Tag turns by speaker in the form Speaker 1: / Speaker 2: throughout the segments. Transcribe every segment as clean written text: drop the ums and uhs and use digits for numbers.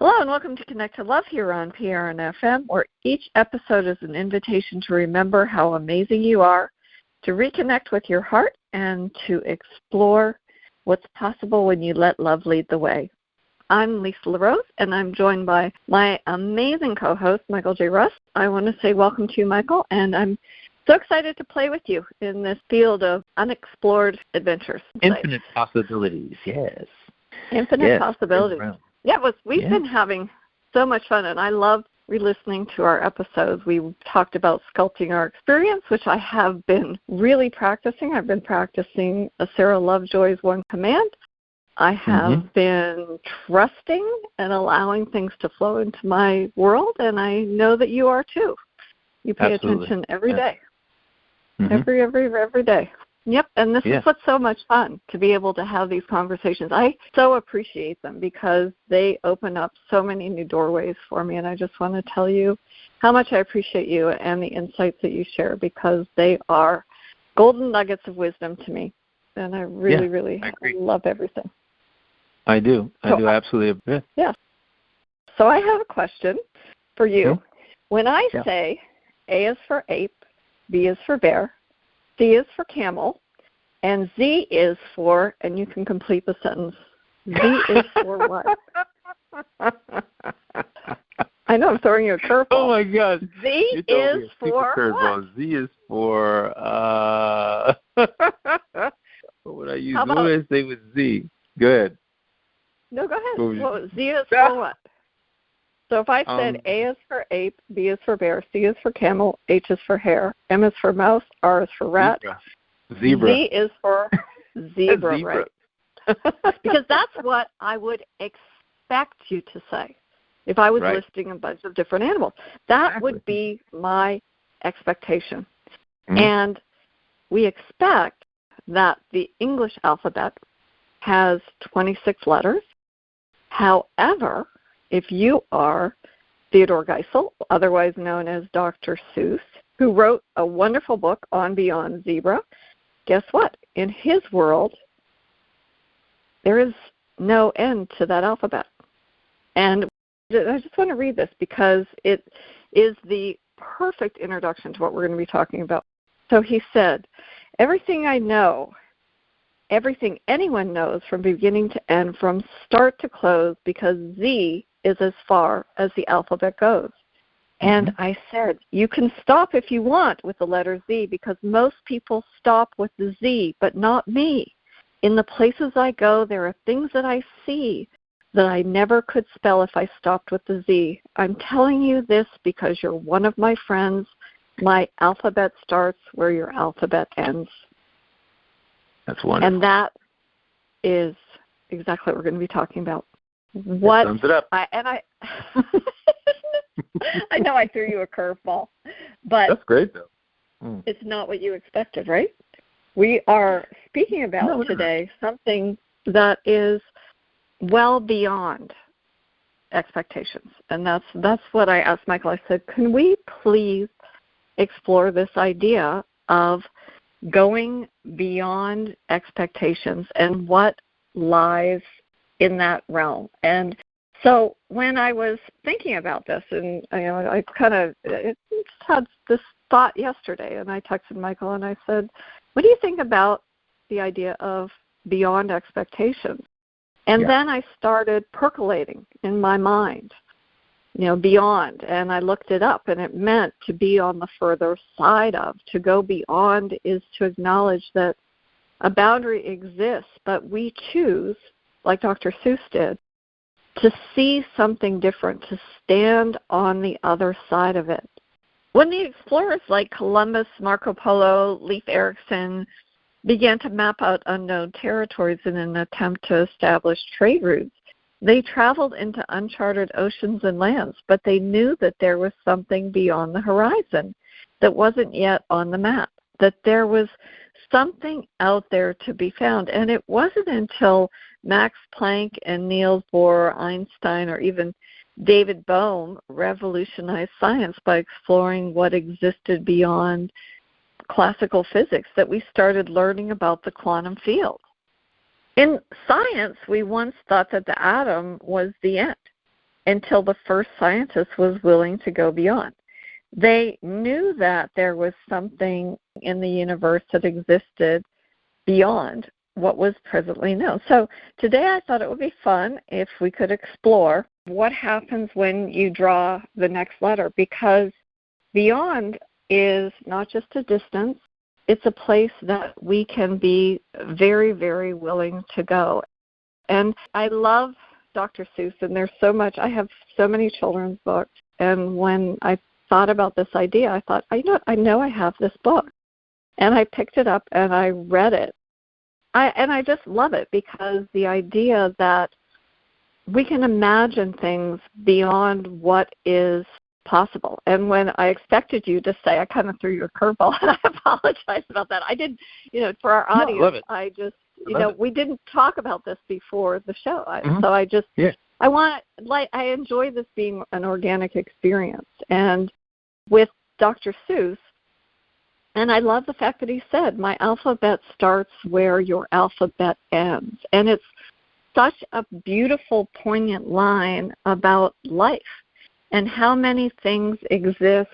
Speaker 1: Hello and welcome to Connect to Love here on PRN FM, where each episode is an invitation to remember how amazing you are, to reconnect with your heart, and to explore what's possible when you let love lead the way. I'm Lisa LeRose, and I'm joined by my amazing co-host, Michael J. Russ. I want to say welcome to you, Michael, and I'm so excited to play with you in this field of unexplored adventures.
Speaker 2: Infinite possibilities, yes.
Speaker 1: Infinite possibilities. Yeah, we've been having so much fun, and I love re-listening to our episodes. We talked about sculpting our experience, which I have been really practicing. I've been practicing Sarah Lovejoy's One Command. I have been trusting and allowing things to flow into my world, and I know that you are too. You pay attention every day. Every day. Yep, and this is what's so much fun, to be able to have these conversations. I so appreciate them because they open up so many new doorways for me, and I just want to tell you how much I appreciate you and the insights that you share, because they are golden nuggets of wisdom to me, and I really love everything.
Speaker 2: I do absolutely.
Speaker 1: Yeah. So I have a question for you. When I say A is for ape, B is for bear, C is for camel, and Z is for, and you can complete the sentence, Z is for what? I know I'm throwing you a curveball.
Speaker 2: Oh, my God.
Speaker 1: Z is for what?
Speaker 2: Z is for, what would I use? What would I say with Z? Go ahead.
Speaker 1: No, go ahead. Z is for what? So if I said A is for ape, B is for bear, C is for camel, H is for hare, M is for mouse, R is for rat,
Speaker 2: Zebra.
Speaker 1: Z is for zebra, right? Because that's what I would expect you to say if I was listing a bunch of different animals. That would be my expectation. And we expect that the English alphabet has 26 letters. However, if you are Theodore Geisel, otherwise known as Dr. Seuss, who wrote a wonderful book on Beyond Zebra, guess what? In his world, there is no end to that alphabet. And I just want to read this because it is the perfect introduction to what we're going to be talking about. So he said, everything I know, everything anyone knows from beginning to end, from start to close, because Z is as far as the alphabet goes. And I said, you can stop if you want with the letter Z, because most people stop with the Z, but not me. In the places I go, there are things that I see that I never could spell if I stopped with the Z. I'm telling you this because you're one of my friends. My alphabet starts where your alphabet ends.
Speaker 2: That's wonderful.
Speaker 1: And that is exactly what we're going to be talking about.
Speaker 2: That sums it up.
Speaker 1: I know I threw you a curveball, but
Speaker 2: that's great, though.
Speaker 1: It's not what you expected, right? We are speaking about today something that is well beyond expectations, and that's what I asked Michael. I said, can we please explore this idea of going beyond expectations and what lies in that realm? And so when I was thinking about this, and I kind of had this thought yesterday, and I texted Michael and I said, what do you think about the idea of beyond expectations? And then I started percolating in my mind, beyond, and I looked it up, and it meant to be on the further side of. To go beyond is to acknowledge that a boundary exists, but we choose, like Dr. Seuss did, to see something different, to stand on the other side of it. When the explorers like Columbus, Marco Polo, Leif Erikson began to map out unknown territories in an attempt to establish trade routes, they traveled into uncharted oceans and lands, but they knew that there was something beyond the horizon that wasn't yet on the map, that there was something out there to be found. And it wasn't until Max Planck and Niels Bohr, Einstein, or even David Bohm revolutionized science by exploring what existed beyond classical physics that we started learning about the quantum field. In science, we once thought that the atom was the end. until the first scientist was willing to go beyond. They knew that there was something in the universe that existed beyond what was presently known. So today I thought it would be fun if we could explore what happens when you draw the next letter, because beyond is not just a distance, it's a place that we can be very, very willing to go. And I love Dr. Seuss, and there's so much. I have so many children's books, and when I thought about this idea, I thought, I know I have this book. And I picked it up and I read it. I just love it, because the idea that we can imagine things beyond what is possible. And when I expected you to say, I kind of threw you a curveball, and I apologize about that. I did, for our audience,
Speaker 2: I love it.
Speaker 1: I just, we didn't talk about this before the show. So I just,
Speaker 2: yeah.
Speaker 1: I enjoy this being an organic experience. And with Dr. Seuss, and I love the fact that he said, my alphabet starts where your alphabet ends. And it's such a beautiful, poignant line about life and how many things exist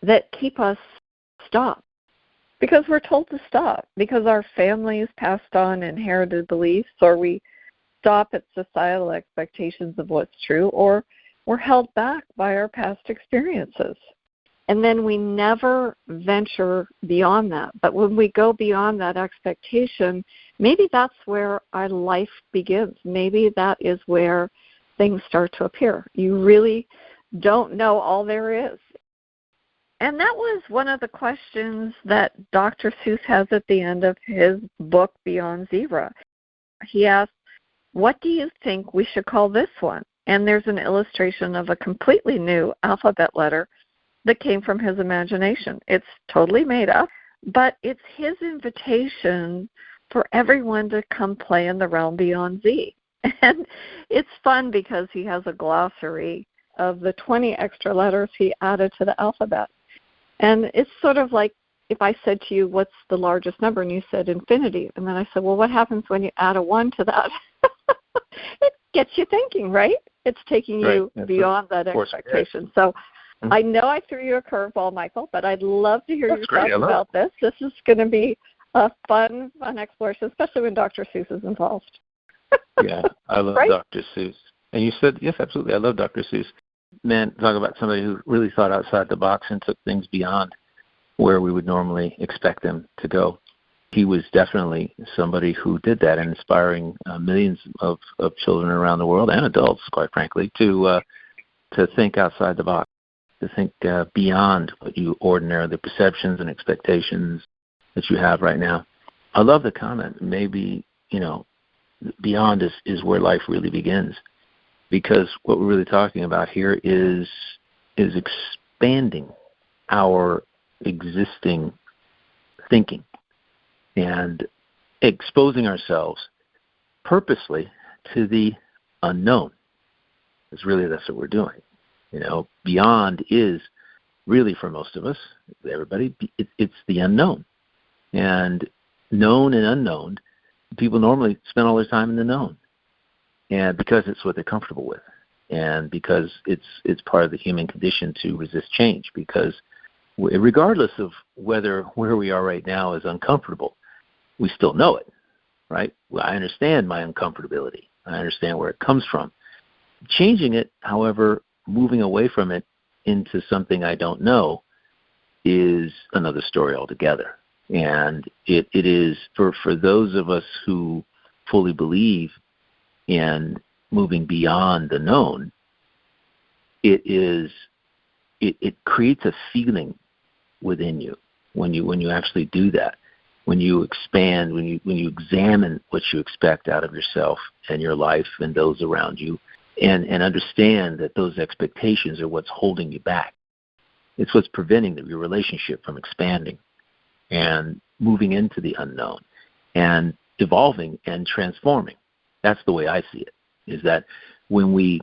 Speaker 1: that keep us stopped. Because we're told to stop, because our families passed on inherited beliefs, or we stop at societal expectations of what's true, or we're held back by our past experiences. And then we never venture beyond that. But when we go beyond that expectation, maybe that's where our life begins. Maybe that is where things start to appear. You really don't know all there is. And that was one of the questions that Dr. Seuss has at the end of his book, Beyond Zero. He asked, what do you think we should call this one? And there's an illustration of a completely new alphabet letter that came from his imagination. It's totally made up, but it's his invitation for everyone to come play in the realm beyond Z. And it's fun because he has a glossary of the 20 extra letters he added to the alphabet. And it's sort of like if I said to you, what's the largest number? And you said infinity. And then I said, well, what happens when you add a 1 to that? It gets you thinking, right? It's taking you beyond that expectation. So I know I threw you a curveball, Michael, but I'd love to hear your thoughts about this. This is going to be a fun exploration, especially when Dr. Seuss is involved.
Speaker 2: Yeah, I love Dr. Seuss. And you said, yes, absolutely, I love Dr. Seuss. Man, talk about somebody who really thought outside the box and took things beyond where we would normally expect them to go. He was definitely somebody who did that, and inspiring millions of children around the world, and adults, quite frankly, to think outside the box, to think beyond what you ordinarily, the perceptions and expectations that you have right now. I love the comment, maybe, beyond is where life really begins, because what we're really talking about here is expanding our existing thinking and exposing ourselves purposely to the unknown. That's what we're doing. Beyond is really, for most of us, everybody, it's the unknown. And known and unknown, people normally spend all their time in the known. And because it's what they're comfortable with. And because it's part of the human condition to resist change. Because regardless of where we are right now is uncomfortable, we still know it, right? Well, I understand my uncomfortability. I understand where it comes from. Changing it, however, moving away from it into something I don't know is another story altogether. And it is, for those of us who fully believe in moving beyond the known, it creates a feeling within you when you actually do that. When you expand, when you examine what you expect out of yourself and your life and those around you, and understand that those expectations are what's holding you back. It's what's preventing your relationship from expanding and moving into the unknown and evolving and transforming. That's the way I see it, is that when we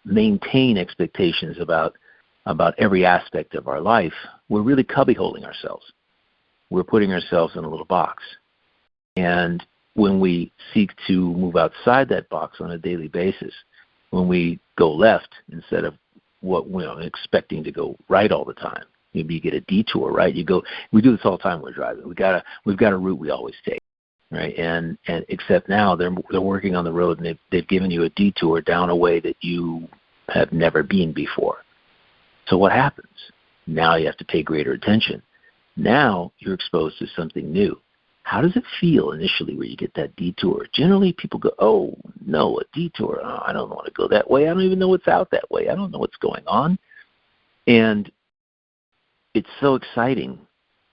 Speaker 2: maintain expectations about every aspect of our life, we're really cubbyholing ourselves. We're putting ourselves in a little box. And when we seek to move outside that box on a daily basis when we go left instead of what we're expecting to go right all the time. Maybe you get a detour, right? We do this all the time when we're driving. We've got a route we always take, right? And except now they're working on the road, and they've given you a detour down a way that you have never been before. So what happens? Now you have to pay greater attention. Now you're exposed to something new. How does it feel initially where you get that detour? Generally, people go, oh, no, a detour. Oh, I don't want to go that way. I don't even know what's out that way. I don't know what's going on. And it's so exciting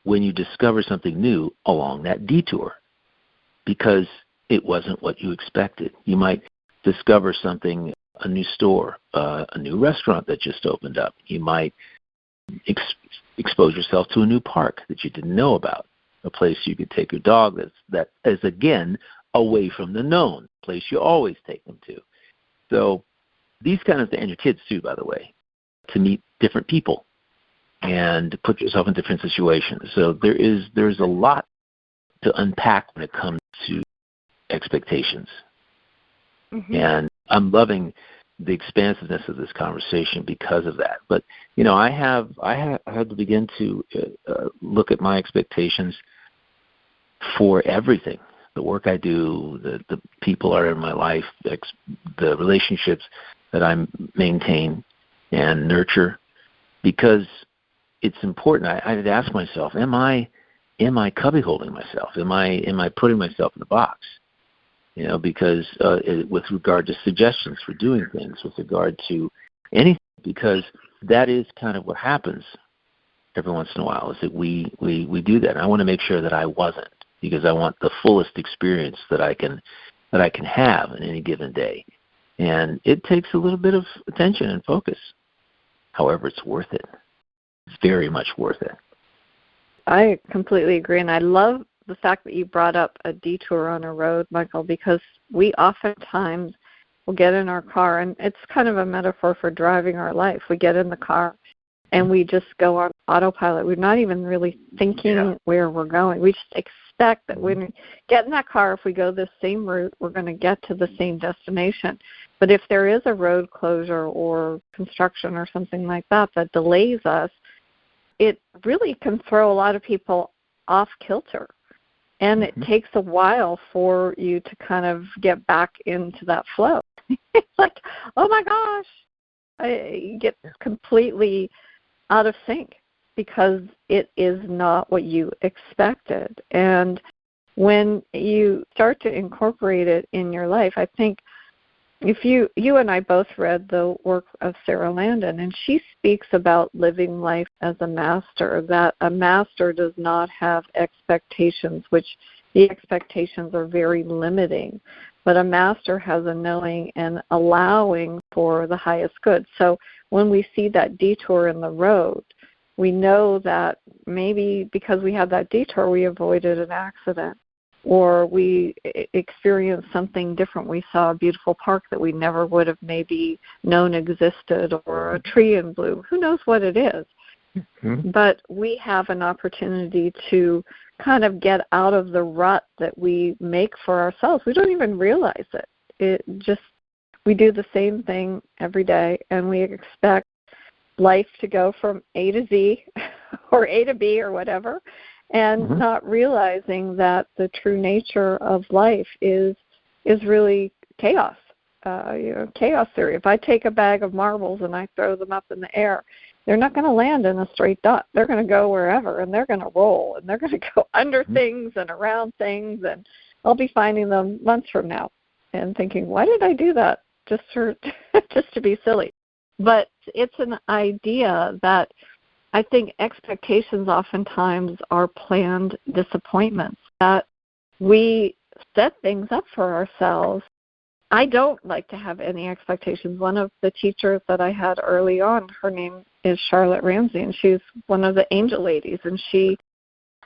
Speaker 2: when you discover something new along that detour because it wasn't what you expected. You might discover something, a new store, a new restaurant that just opened up. You might expose yourself to a new park that you didn't know about, a place you could take your dog that is, again, away from the known, a place you always take them to. So these kind of things, and your kids too, by the way, to meet different people and put yourself in different situations. So there's a lot to unpack when it comes to expectations. Mm-hmm. And I'm loving the expansiveness of this conversation because of that. But, I had to begin to look at my expectations for everything. The work I do, the people are in my life, the relationships that I maintain and nurture, because it's important. I had to ask myself, am I cubbyholding myself? Am I putting myself in a box? Because with regard to suggestions for doing things, with regard to anything, because that is kind of what happens every once in a while, is that we do that. And I want to make sure that I wasn't, because I want the fullest experience that I can have in any given day. And it takes a little bit of attention and focus. However, it's worth it. It's very much worth it.
Speaker 1: I completely agree, and I love the fact that you brought up a detour on a road, Michael, because we oftentimes will get in our car, and it's kind of a metaphor for driving our life. We get in the car, and we just go on autopilot. We're not even really thinking where we're going. We just expect that when we get in that car, if we go the same route, we're going to get to the same destination. But if there is a road closure or construction or something like that delays us, it really can throw a lot of people off kilter. And it takes a while for you to kind of get back into that flow. It's like, oh my gosh, I get completely out of sync because it is not what you expected. And when you start to incorporate it in your life, I think if you and I both read the work of Sarah Landon, and she speaks about living life as a master, that a master does not have expectations, which the expectations are very limiting, but a master has a knowing and allowing for the highest good. So when we see that detour in the road, we know that maybe because we had that detour, we avoided an accident, or we experienced something different. We saw a beautiful park that we never would have maybe known existed, or a tree in bloom. Who knows what it is? Mm-hmm. But we have an opportunity to kind of get out of the rut that we make for ourselves. We don't even realize it. We do the same thing every day, and we expect life to go from A to Z or A to B or whatever, and not realizing that the true nature of life is really chaos. Chaos theory. If I take a bag of marbles and I throw them up in the air, they're not going to land in a straight dot. They're going to go wherever, and they're going to roll, and they're going to go under things and around things, and I'll be finding them months from now and thinking, why did I do that? Just to be silly. But it's an idea that I think expectations oftentimes are planned disappointments, that we set things up for ourselves. I don't like to have any expectations. One of the teachers that I had early on, her name is Charlotte Ramsey, and she's one of the angel ladies, and she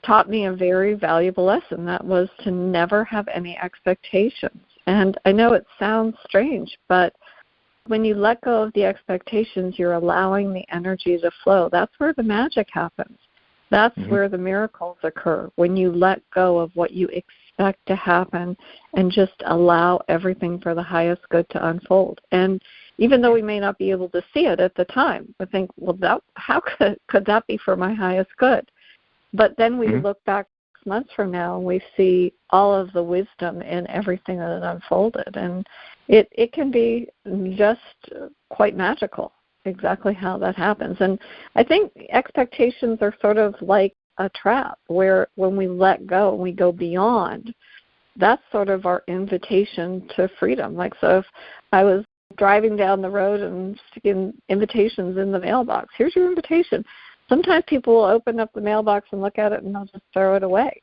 Speaker 1: taught me a very valuable lesson, that was to never have any expectations. And I know it sounds strange, but when you let go of the expectations, you're allowing the energy to flow. That's where the magic happens. That's where the miracles occur, when you let go of what you expect to happen and just allow everything for the highest good to unfold. And even though we may not be able to see it at the time, we think, well, how could that be for my highest good? But then we look back 6 months from now and we see all of the wisdom in everything that unfolded. And it can be just quite magical exactly how that happens. And I think expectations are sort of like a trap where when we let go and we go beyond, that's sort of our invitation to freedom. Like, so if I was driving down the road and sticking invitations in the mailbox, here's your invitation. Sometimes people will open up the mailbox and look at it and they'll just throw it away.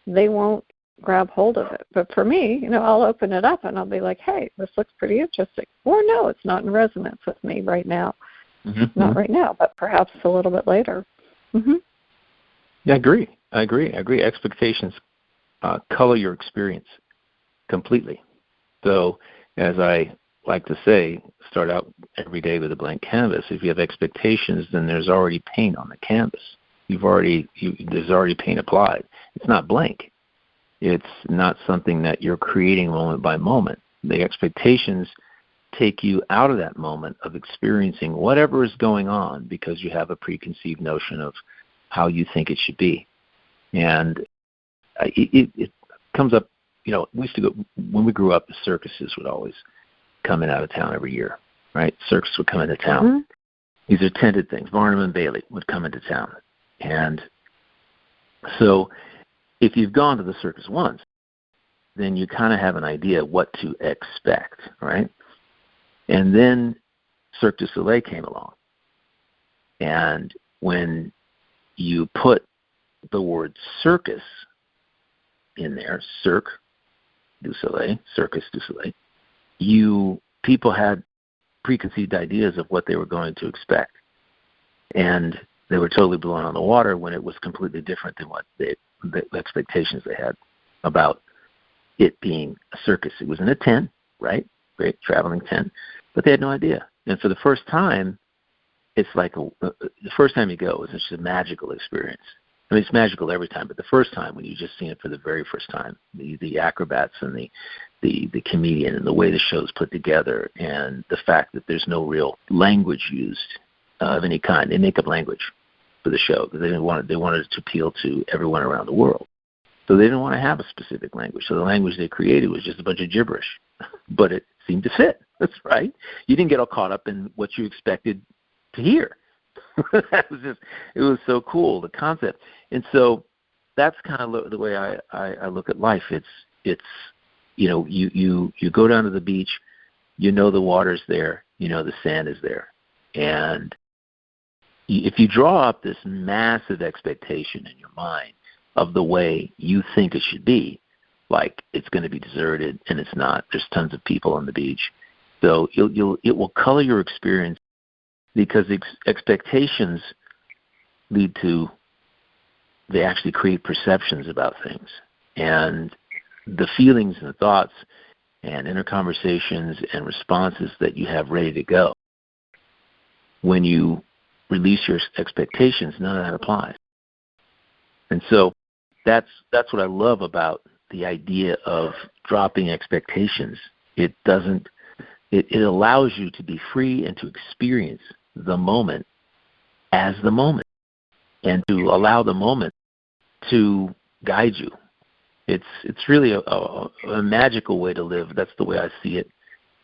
Speaker 1: They won't grab hold of it. But for me, I'll open it up and I'll be like, hey, this looks pretty interesting. Or no, it's not in resonance with me right now. Not right now, but perhaps a little bit later.
Speaker 2: Yeah, I agree. Expectations color your experience completely. So, as I like to say, start out every day with a blank canvas. If you have expectations, then there's already paint on the canvas. There's already paint applied. It's not blank. It's not something that you're creating moment by moment. The expectations take you out of that moment of experiencing whatever is going on because you have a preconceived notion of how you think it should be. And it comes up, we used to go, when we grew up, the circuses would always come in out of town every year, right? Circus would come into town. These are tended things. Barnum and Bailey would come into town. And so if you've gone to the circus once, then you kind of have an idea what to expect, right? And then Cirque du Soleil came along. And when you put the word circus in there, Cirque du Soleil, Circus du Soleil, people had preconceived ideas of what they were going to expect. And they were totally blown on the water when it was completely different than what the expectations they had about it being a circus. It was in a tent, right? Great traveling tent, but they had no idea. And for the first time, it's like the first time you go, it's just a magical experience. I mean, it's magical every time, but the first time when you just seen it for the very first time, the acrobats and the comedian and the way the show's put together, and the fact that there's no real language used of any kind. They make up language for the show because they wanted it to appeal to everyone around the world. So they didn't want to have a specific language. So the language they created was just a bunch of gibberish, but it seemed to fit. That's right. You didn't get all caught up in what you expected to hear. It was so cool, the concept. And so that's kind of the way I look at life. It's you go down to the beach, the water's there, the sand is there. And if you draw up this massive expectation in your mind of the way you think it should be, like it's going to be deserted and it's not, there's tons of people on the beach. So it will color your experience because expectations lead to, they actually create perceptions about things. And the feelings and the thoughts and inner conversations and responses that you have ready to go, when you release your expectations, none of that applies. And so that's what I love about the idea of dropping expectations. It allows you to be free and to experience the moment as the moment and to allow the moment to guide you. It's really a magical way to live. That's the way I see it.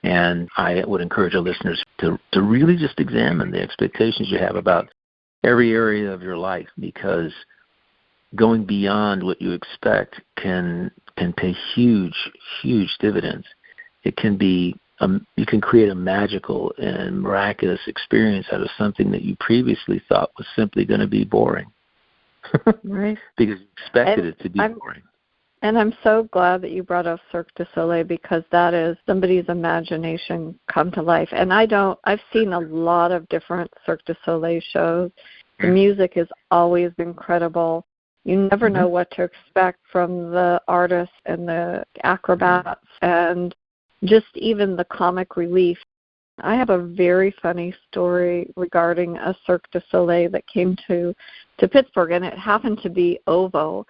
Speaker 2: And I would encourage our listeners to really just examine the expectations you have about every area of your life, because going beyond what you expect can pay huge dividends. It can be you can create a magical and miraculous experience out of something that you previously thought was simply going to be boring.
Speaker 1: Right.
Speaker 2: Because you expected it to be boring.
Speaker 1: And I'm so glad that you brought up Cirque du Soleil, because that is somebody's imagination come to life. And I've seen a lot of different Cirque du Soleil shows. The music is always incredible. You never know what to expect from the artists and the acrobats and just even the comic relief. I have a very funny story regarding a Cirque du Soleil that came to Pittsburgh, and it happened to be OVO.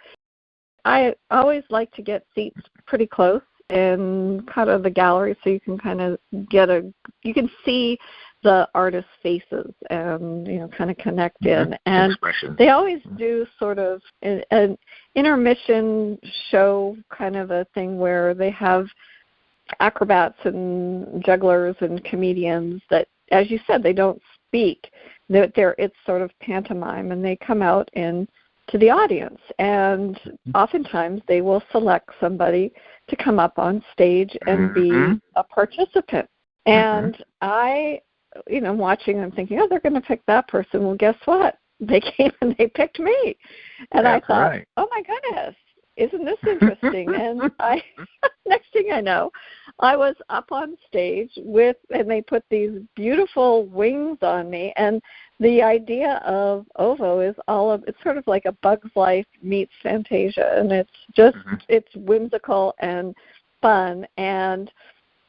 Speaker 1: I always like to get seats pretty close in kind of the gallery so you can kind of you can see the artists' faces and, kind of connect in. And they always do sort of an intermission show kind of a thing where they have acrobats and jugglers and comedians that, as you said, they don't speak. It's sort of pantomime, and they come out to the audience. And oftentimes they will select somebody to come up on stage and be a participant. And I, watching them thinking, oh, they're going to pick that person. Well, guess what? They came and they picked me. And I thought, oh, my goodness, isn't this interesting? And next thing I know, I was up on stage and they put these beautiful wings on me. And the idea of OVO is it's sort of like a Bug's Life meets Fantasia. And it's just, it's whimsical and fun. And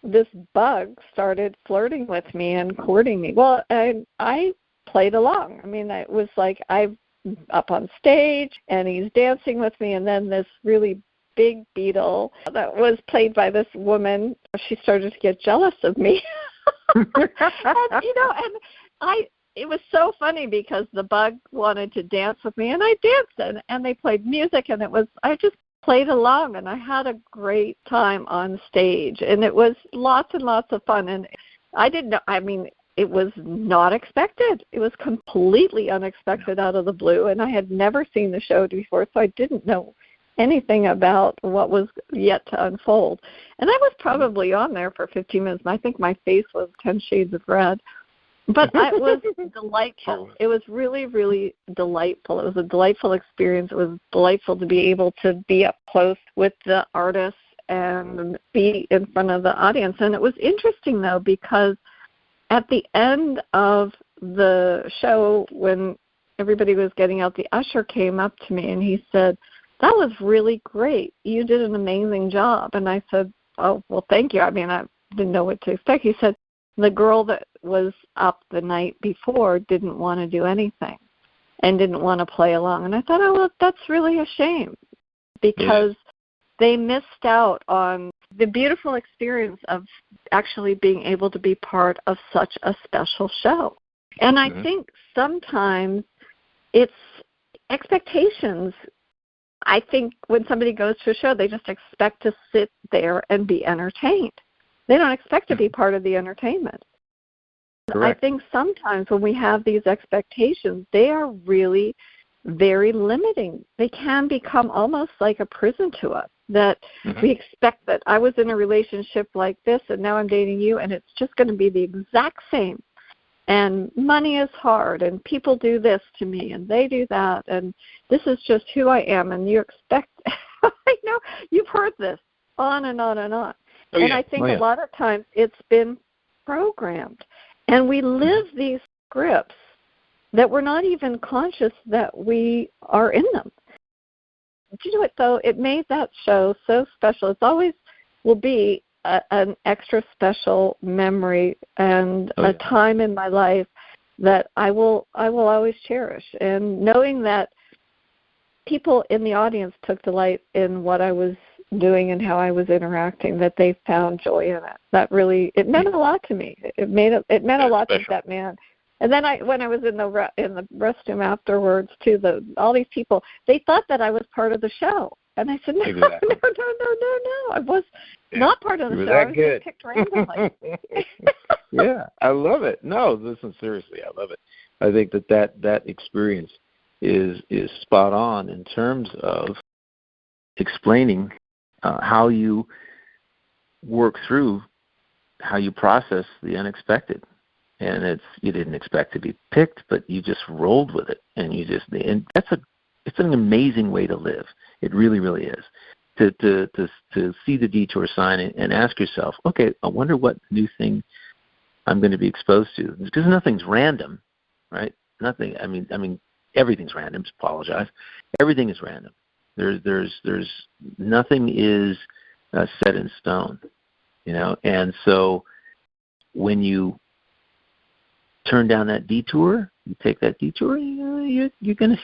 Speaker 1: this bug started flirting with me and courting me. Well, I played along. I mean, it was like I'm up on stage and he's dancing with me, and then this really big beetle that was played by this woman, she started to get jealous of me. It was so funny because the bug wanted to dance with me, and I danced, and they played music, and I just played along, and I had a great time on stage, and it was lots and lots of fun. And I didn't know, it was not expected. It was completely unexpected out of the blue, and I had never seen the show before, so I didn't know anything about what was yet to unfold. And I was probably on there for 15 minutes, and I think my face was 10 shades of red. But it was delightful. It was really, really delightful. It was a delightful experience. It was delightful to be able to be up close with the artists and be in front of the audience. And it was interesting, though, because at the end of the show, when everybody was getting out, the usher came up to me and he said, "That was really great. You did an amazing job." And I said, "Oh, well, thank you." I didn't know what to expect. He said, "The girl that was up the night before didn't want to do anything and didn't want to play along." And I thought, oh, well, that's really a shame, because they missed out on the beautiful experience of actually being able to be part of such a special show. And I think sometimes it's expectations. I think when somebody goes to a show, they just expect to sit there and be entertained. They don't expect to be part of the entertainment. Correct. I think sometimes when we have these expectations, they are really very limiting. They can become almost like a prison to us, that we expect that I was in a relationship like this and now I'm dating you and it's just going to be the exact same. And money is hard and people do this to me and they do that and this is just who I am, and you expect I know you've heard this on and on and on. I think a lot of times it's been programmed, and we live these scripts that we're not even conscious that we are in them. Do you know what, though? It made that show so special. It's always will be an extra special memory and a time in my life that I will always cherish. And knowing that people in the audience took delight in what I was doing and how I was interacting, that they found joy in it. That really, it meant a lot to me. It meant a lot to that man. And then when I was in the restroom afterwards, too, all these people, they thought that I was part of the show, and I said, no, exactly. no, I was not part of the show. I was just picked randomly.
Speaker 2: Yeah, I love it. No, listen, seriously, I love it. I think that experience is spot on in terms of explaining how you work through, how you process the unexpected. And you didn't expect to be picked, but you just rolled with it, and it's an amazing way to live. It really, really is. To see the detour sign and ask yourself, okay, I wonder what new thing I'm going to be exposed to, because nothing's random, right? Nothing. I mean, everything's random. Just apologize. Everything is random. There's nothing is set in stone, And so when you turn down that detour, you take that detour, you're gonna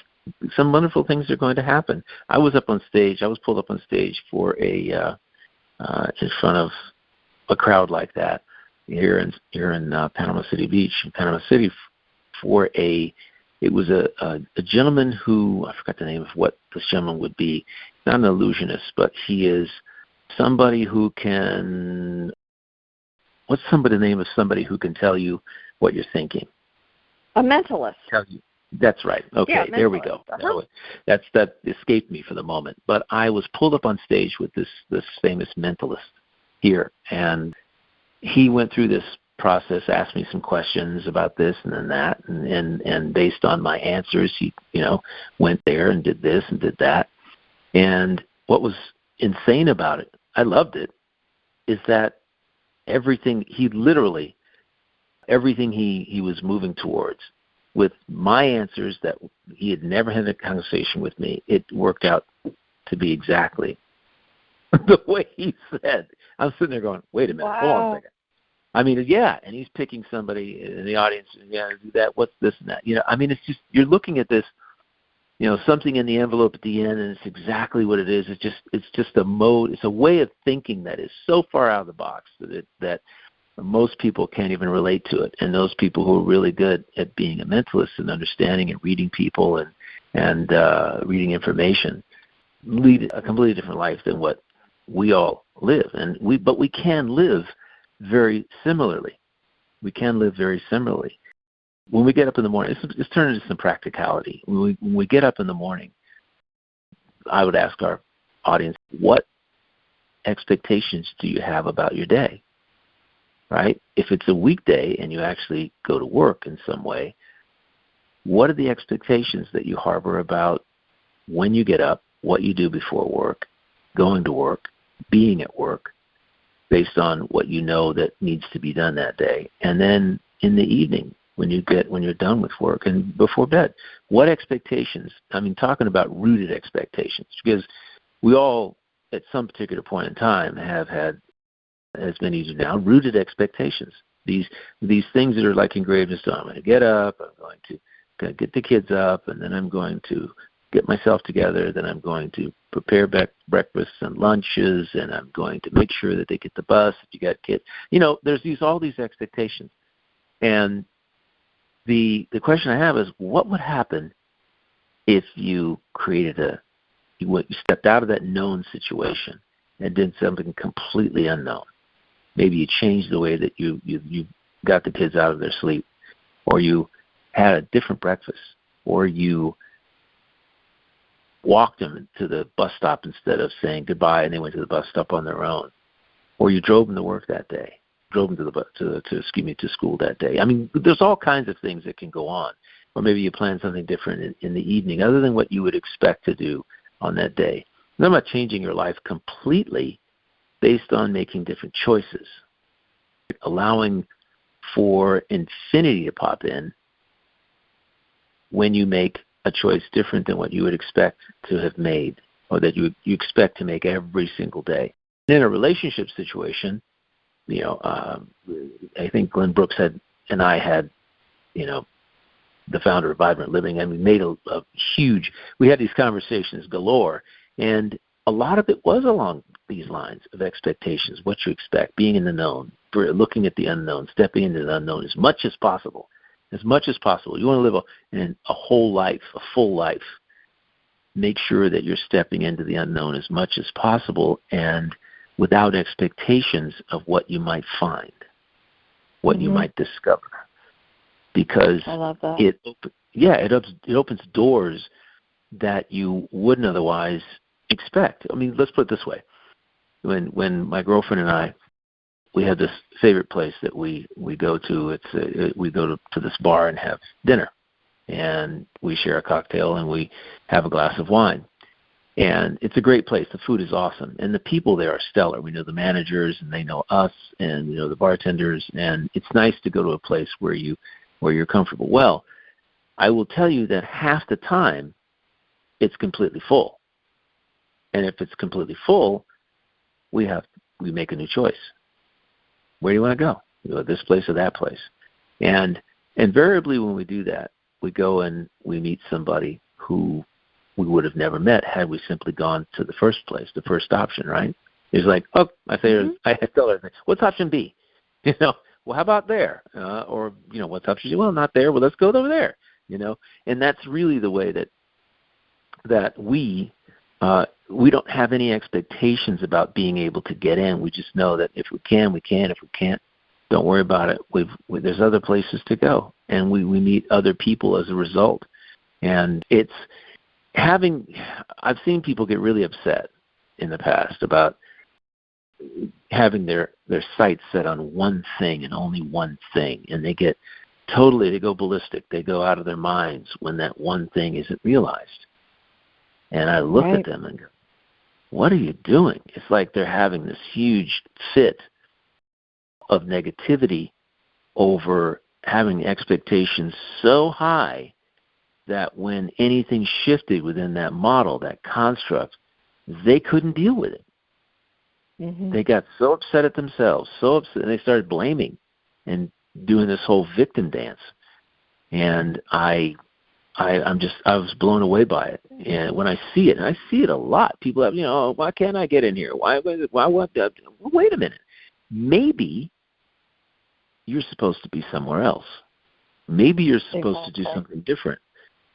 Speaker 2: some wonderful things are going to happen. I was pulled up on stage for in front of a crowd like that here in Panama City Beach, in Panama City, it was a gentleman who, I forgot the name of what this gentleman would be, not an illusionist, but he is somebody who can, what's the name of somebody who can tell you what you're thinking?
Speaker 1: A mentalist.
Speaker 2: Tell you. That's right. Okay, yeah, there we go. Uh-huh. That escaped me for the moment. But I was pulled up on stage with this famous mentalist here, and he went through this process, asked me some questions about this and then that, and based on my answers, he went there and did this and did that. And what was insane about it, I loved it, is that everything he was moving towards, with my answers that he had never had a conversation with me, it worked out to be exactly the way he said. I'm sitting there going, wait a minute,
Speaker 1: wow.
Speaker 2: Hold on a second. I mean, yeah, and he's picking somebody in the audience, yeah, do that, what's this and that. I mean, it's just, you're looking at this, something in the envelope at the end, and it's exactly what it is. It's just a mode, it's a way of thinking that is so far out of the box that most people can't even relate to it. And those people who are really good at being a mentalist and understanding and reading people and reading information lead a completely different life than what we all live. But we can live very similarly. We can live very similarly. When we get up in the morning, let's turn into some practicality. When we get up in the morning, I would ask our audience, what expectations do you have about your day? Right? If it's a weekday and you actually go to work in some way, what are the expectations that you harbor about when you get up, what you do before work, going to work, being at work, based on what you know that needs to be done that day? And then in the evening, when you're done with work and before bed, what expectations? I mean, talking about rooted expectations, because we all, at some particular point in time, have had, as many as you now, rooted expectations. These things that are like engraved in stone. I'm going to get up, I'm going to get the kids up, and then I'm going to get myself together, then I'm going to prepare breakfasts and lunches, and I'm going to make sure that they get the bus if you got kids. There's all these expectations. And the question I have is, what would happen if you you stepped out of that known situation and did something completely unknown? Maybe you changed the way that you got the kids out of their sleep, or you had a different breakfast, or you walked them to the bus stop instead of saying goodbye and they went to the bus stop on their own, or you drove them to work that day, drove them to school that day. I mean, there's all kinds of things that can go on, or maybe you plan something different in the evening other than what you would expect to do on that day. And I'm not changing your life completely based on making different choices, allowing for infinity to pop in when you make a choice different than what you would expect to have made, or that you expect to make every single day. In a relationship situation, I think Glenn Brooks had, the founder of Vibrant Living, and we made we had these conversations galore, and a lot of it was along these lines of expectations, what you expect, being in the known, looking at the unknown, stepping into the unknown as much as possible. As much as possible. You want to live a whole life, a full life. Make sure that you're stepping into the unknown as much as possible, and without expectations of what you might find, what you might discover. Because
Speaker 1: I love that.
Speaker 2: It opens doors that you wouldn't otherwise expect. I mean, let's put it this way. When my girlfriend and I, we have this favorite place that we go to. We go to this bar and have dinner, and we share a cocktail and we have a glass of wine. And it's a great place. The food is awesome, and the people there are stellar. We know the managers, and they know us, and the bartenders. And it's nice to go to a place where you're comfortable. Well, I will tell you that half the time, it's completely full. And if it's completely full, we make a new choice. Where do you want to go? You go to this place or that place. And invariably when we do that, we go and we meet somebody who we would have never met had we simply gone to the first place, the first option, right? It's like, oh, I tell her, what's option B? Well, how about there? Or, what's option C? Well, not there. Well, let's go over there, And that's really the way that we don't have any expectations about being able to get in. We just know that if we can, we can. If we can't, don't worry about it. There's other places to go, and we meet other people as a result. And it's I've seen people get really upset in the past about having their sights set on one thing and only one thing, and they go ballistic. They go out of their minds when that one thing isn't realized. And I look at them and go, what are you doing? It's like they're having this huge fit of negativity over having expectations so high that when anything shifted within that model, that construct, they couldn't deal with it. Mm-hmm. They got so upset at themselves, and they started blaming and doing this whole victim dance. And I was blown away by it. And when I see it, and I see it a lot, people have, why can't I get in here? Why wait a minute. Maybe you're supposed to be somewhere else. Maybe you're supposed to do something different.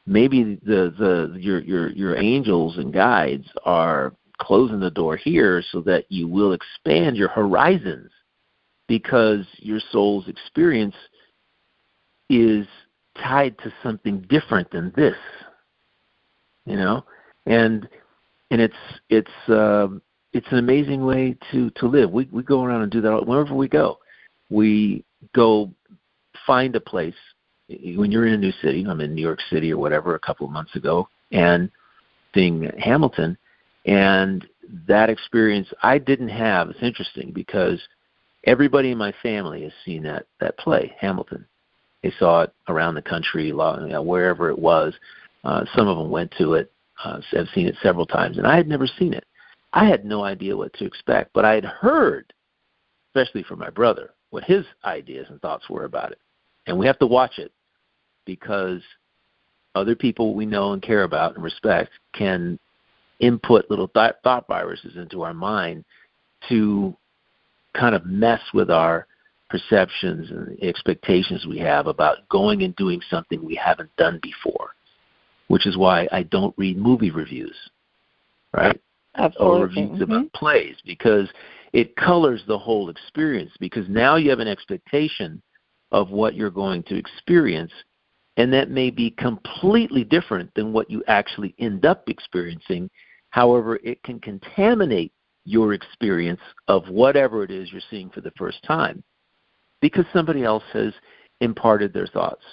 Speaker 2: Maybe your angels and guides are closing the door here so that you will expand your horizons, because your soul's experience is tied to something different than this, and it's an amazing way to live. We go around and do that wherever we go. We go find a place. When you're in a new city, I'm in New York City or whatever a couple of months ago, and seeing Hamilton, and that experience I didn't have. It's interesting because everybody in my family has seen that play, Hamilton. They saw it around the country, wherever it was. Some of them went to it. I've seen it several times, and I had never seen it. I had no idea what to expect, but I had heard, especially from my brother, what his ideas and thoughts were about it. And we have to watch it, because other people we know and care about and respect can input little thought viruses into our mind to kind of mess with our perceptions and expectations we have about going and doing something we haven't done before, which is why I don't read movie reviews, right?
Speaker 1: Absolutely.
Speaker 2: Or reviews about plays, because it colors the whole experience, because now you have an expectation of what you're going to experience, and that may be completely different than what you actually end up experiencing. However, it can contaminate your experience of whatever it is you're seeing for the first time, because somebody else has imparted their thoughts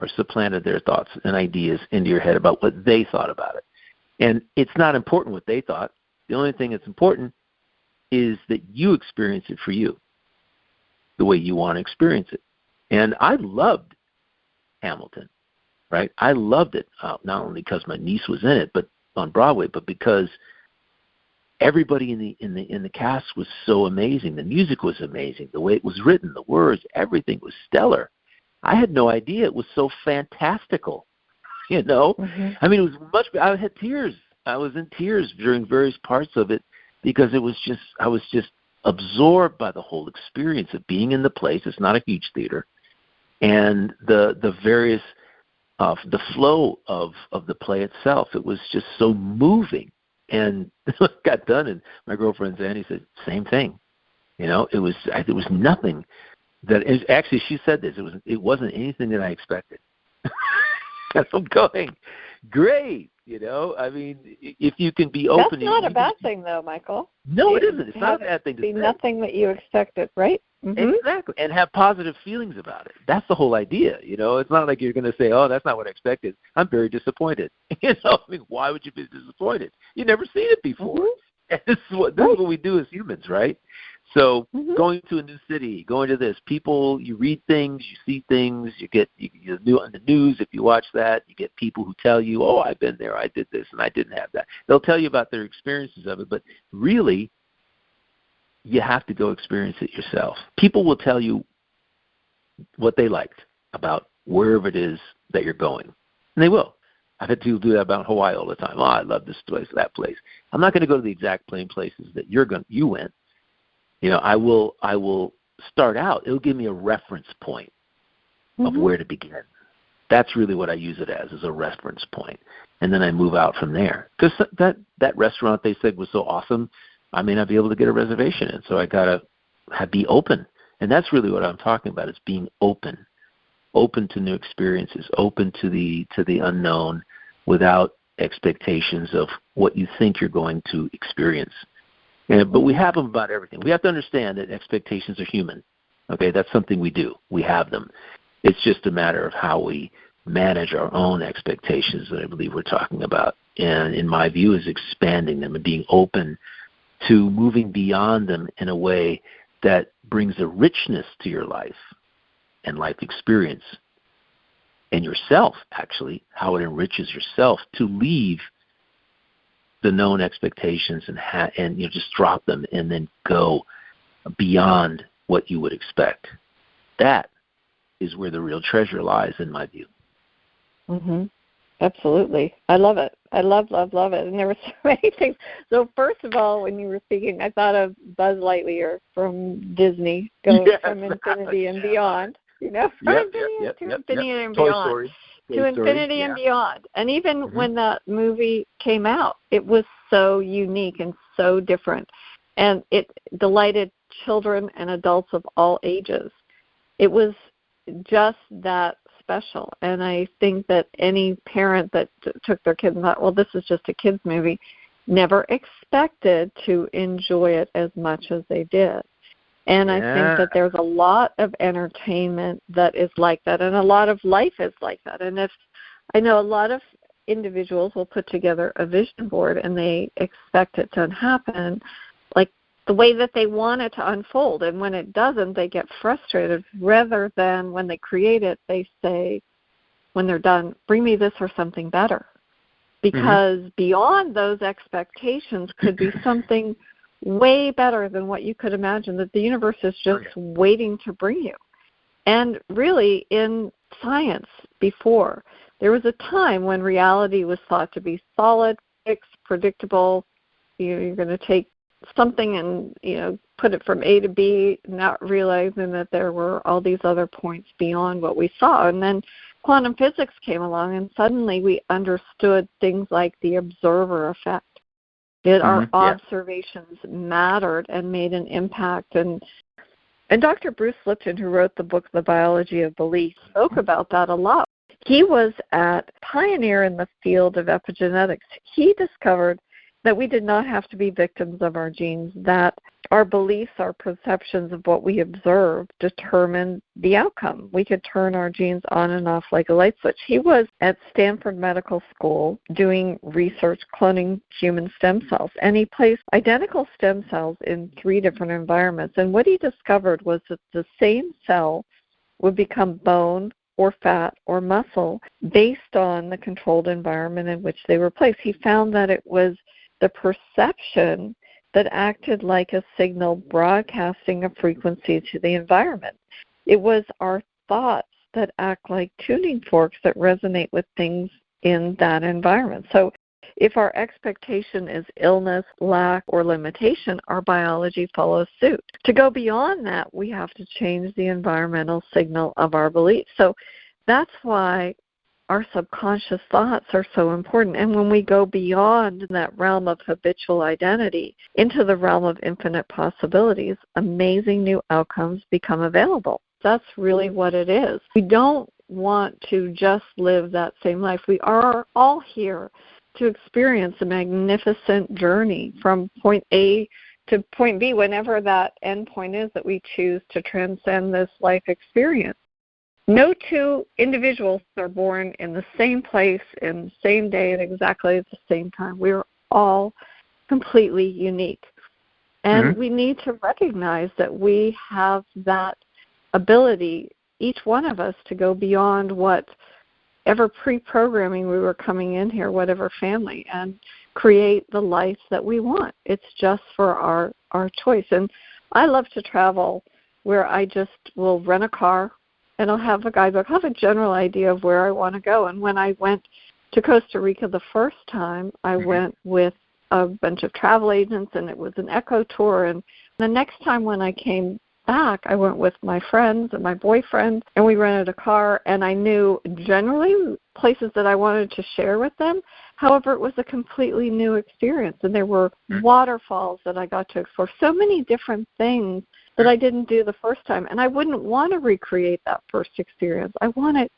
Speaker 2: or supplanted their thoughts and ideas into your head about what they thought about it. And it's not important what they thought. The only thing that's important is that you experience it for you, the way you want to experience it. And I loved Hamilton, right? I loved it, not only because my niece was in it, but on Broadway, but because everybody in the cast was so amazing. The music was amazing. The way it was written, the words, everything was stellar. I had no idea it was so fantastical. Mm-hmm. I mean, it was I had tears. I was in tears during various parts of it, because I was just absorbed by the whole experience of being in the place. It's not a huge theater. And the various the flow of the play itself, it was just so moving. And it got done, and my girlfriend Zandy said, same thing. It was nothing that is actually. She said this. It wasn't anything that I expected. And I'm going, great. I mean, if you can be open.
Speaker 1: That's not a bad thing, though, Michael.
Speaker 2: No, it isn't. It's not a bad thing to
Speaker 1: be
Speaker 2: say.
Speaker 1: Nothing that you expected, right? Mm-hmm.
Speaker 2: Exactly, and have positive feelings about it. That's the whole idea. It's not like you're going to say, "Oh, that's not what I expected. I'm very disappointed." I mean, why would you be disappointed? You've never seen it before. Mm-hmm. And this is what we do as humans, right? So going to a new city, going to this, people, you read things, you see things, you on the news, if you watch that, you get people who tell you, oh, I've been there, I did this, and I didn't have that. They'll tell you about their experiences of it, but really, you have to go experience it yourself. People will tell you what they liked about wherever it is that you're going, and they will. I've had people do that about Hawaii all the time. Oh, I love this place, that place. I'm not going to go to the exact plain places that you went. I will start out. It'll give me a reference point of where to begin. That's really what I use it as a reference point. And then I move out from there. Because that restaurant they said was so awesome, I may not be able to get a reservation in. So I got to be open. And that's really what I'm talking about, is being open to new experiences, open to the unknown, without expectations of what you think you're going to experience. But we have them about everything. We have to understand that expectations are human. Okay, that's something we do. We have them. It's just a matter of how we manage our own expectations that I believe we're talking about. And in my view, is expanding them and being open to moving beyond them in a way that brings a richness to your life and life experience and yourself, actually, how it enriches yourself to leave the known expectations and just drop them and then go beyond what you would expect. That is where the real treasure lies, in my view.
Speaker 1: Absolutely. I love it. I love it. And there were so many things. So first of all, when you were speaking, I thought of Buzz Lightyear from Disney, going from infinity and beyond. From infinity and beyond. To infinity and beyond. And even when that movie came out, it was so unique and so different. And it delighted children and adults of all ages. It was just that special. And I think that any parent that took their kid and thought, well, this is just a kid's movie, never expected to enjoy it as much as they did. And I think that there's a lot of entertainment that is like that, and a lot of life is like that. And I know a lot of individuals will put together a vision board and they expect it to happen like the way that they want it to unfold. And when it doesn't, they get frustrated, rather than when they create it, they say, when they're done, bring me this or something better. Because beyond those expectations could be something way better than what you could imagine, that the universe is just waiting to bring you. And really, in science before, there was a time when reality was thought to be solid, fixed, predictable. You're going to take something and put it from A to B, not realizing that there were all these other points beyond what we saw. And then quantum physics came along, and suddenly we understood things like the observer effect, that our observations mattered and made an impact. And Dr. Bruce Lipton, who wrote the book The Biology of Belief, spoke about that a lot. He was a pioneer in the field of epigenetics. He discovered that we did not have to be victims of our genes, that our beliefs, our perceptions of what we observe determine the outcome. We could turn our genes on and off like a light switch. He was at Stanford Medical School doing research cloning human stem cells, and he placed identical stem cells in 3 different environments. And what he discovered was that the same cell would become bone or fat or muscle based on the controlled environment in which they were placed. He found that it was the perception that acted like a signal broadcasting a frequency to the environment. It was our thoughts that act like tuning forks that resonate with things in that environment. So if our expectation is illness, lack, or limitation, our biology follows suit. To go beyond that, we have to change the environmental signal of our beliefs. So that's why our subconscious thoughts are so important. And when we go beyond that realm of habitual identity into the realm of infinite possibilities, amazing new outcomes become available. That's really what it is. We don't want to just live that same life. We are all here to experience a magnificent journey from point A to point B, whenever that end point is that we choose to transcend this life experience. No 2 individuals are born in the same place, in the same day, at exactly the same time. We are all completely unique. And we need to recognize that we have that ability, each one of us, to go beyond whatever pre-programming we were coming in here, whatever family, and create the life that we want. It's just for our choice. And I love to travel where I just will rent a car, and I'll have a guidebook. I'll have a general idea of where I want to go. And when I went to Costa Rica the first time, I went with a bunch of travel agents, and it was an eco tour. And the next time when I came back, I went with my friends and my boyfriend, and we rented a car, and I knew generally places that I wanted to share with them. However, it was a completely new experience, and there were waterfalls that I got to explore, so many different things that I didn't do the first time, and I wouldn't want to recreate that first experience. I want it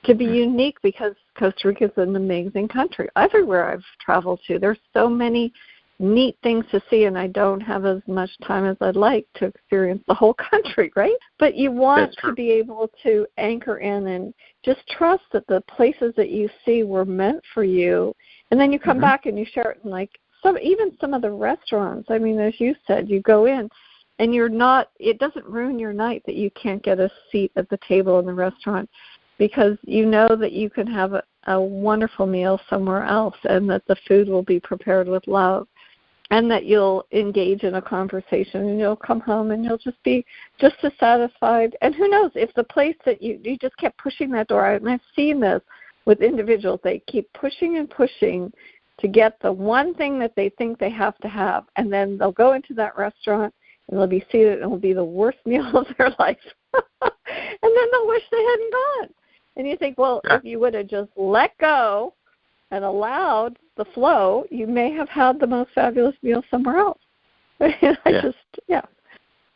Speaker 1: to be unique because Costa Rica is an amazing country. Everywhere I've traveled to, there's so many neat things to see, and I don't have as much time as I'd like to experience the whole country, right? But you want to be able to anchor in and just trust that the places that you see were meant for you, and then you come back and you share it in like even some of the restaurants. I mean, as you said, you go in and it doesn't ruin your night that you can't get a seat at the table in the restaurant, because you know that you can have a wonderful meal somewhere else, and that the food will be prepared with love, and that you'll engage in a conversation, and you'll come home and you'll just be just as satisfied. And who knows, if the place that you just kept pushing that door out, and I've seen this with individuals, they keep pushing and pushing to get the one thing that they think they have to have, and then they'll go into that restaurant and they'll be seated and it'll be the worst meal of their life. And then they'll wish they hadn't gone. And you think, well, if you would have just let go and allowed the flow, you may have had the most fabulous meal somewhere else. Yeah,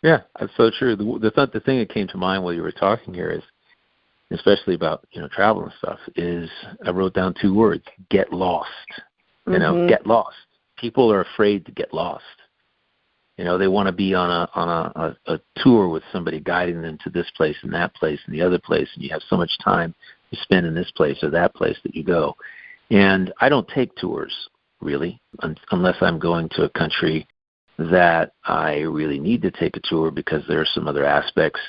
Speaker 2: that's so true. The thing that came to mind while you were talking here is, especially about travel and stuff, is I wrote down 2 words: get lost. Get lost. People are afraid to get lost. They want to be on a tour with somebody guiding them to this place and that place and the other place, and you have so much time to spend in this place or that place that you go. And I don't take tours, really, unless I'm going to a country that I really need to take a tour because there are some other aspects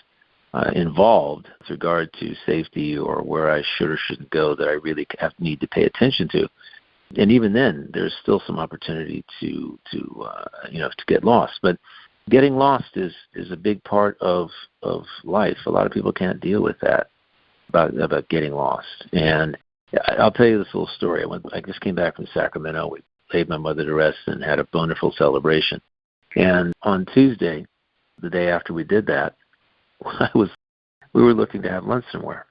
Speaker 2: involved with regard to safety or where I should or shouldn't go that I really need to pay attention to. And even then, there's still some opportunity to get lost. But getting lost is a big part of life. A lot of people can't deal with that, about getting lost. And I'll tell you this little story. I just came back from Sacramento. We laid my mother to rest and had a wonderful celebration. And on Tuesday, the day after we did that, we were looking to have lunch somewhere,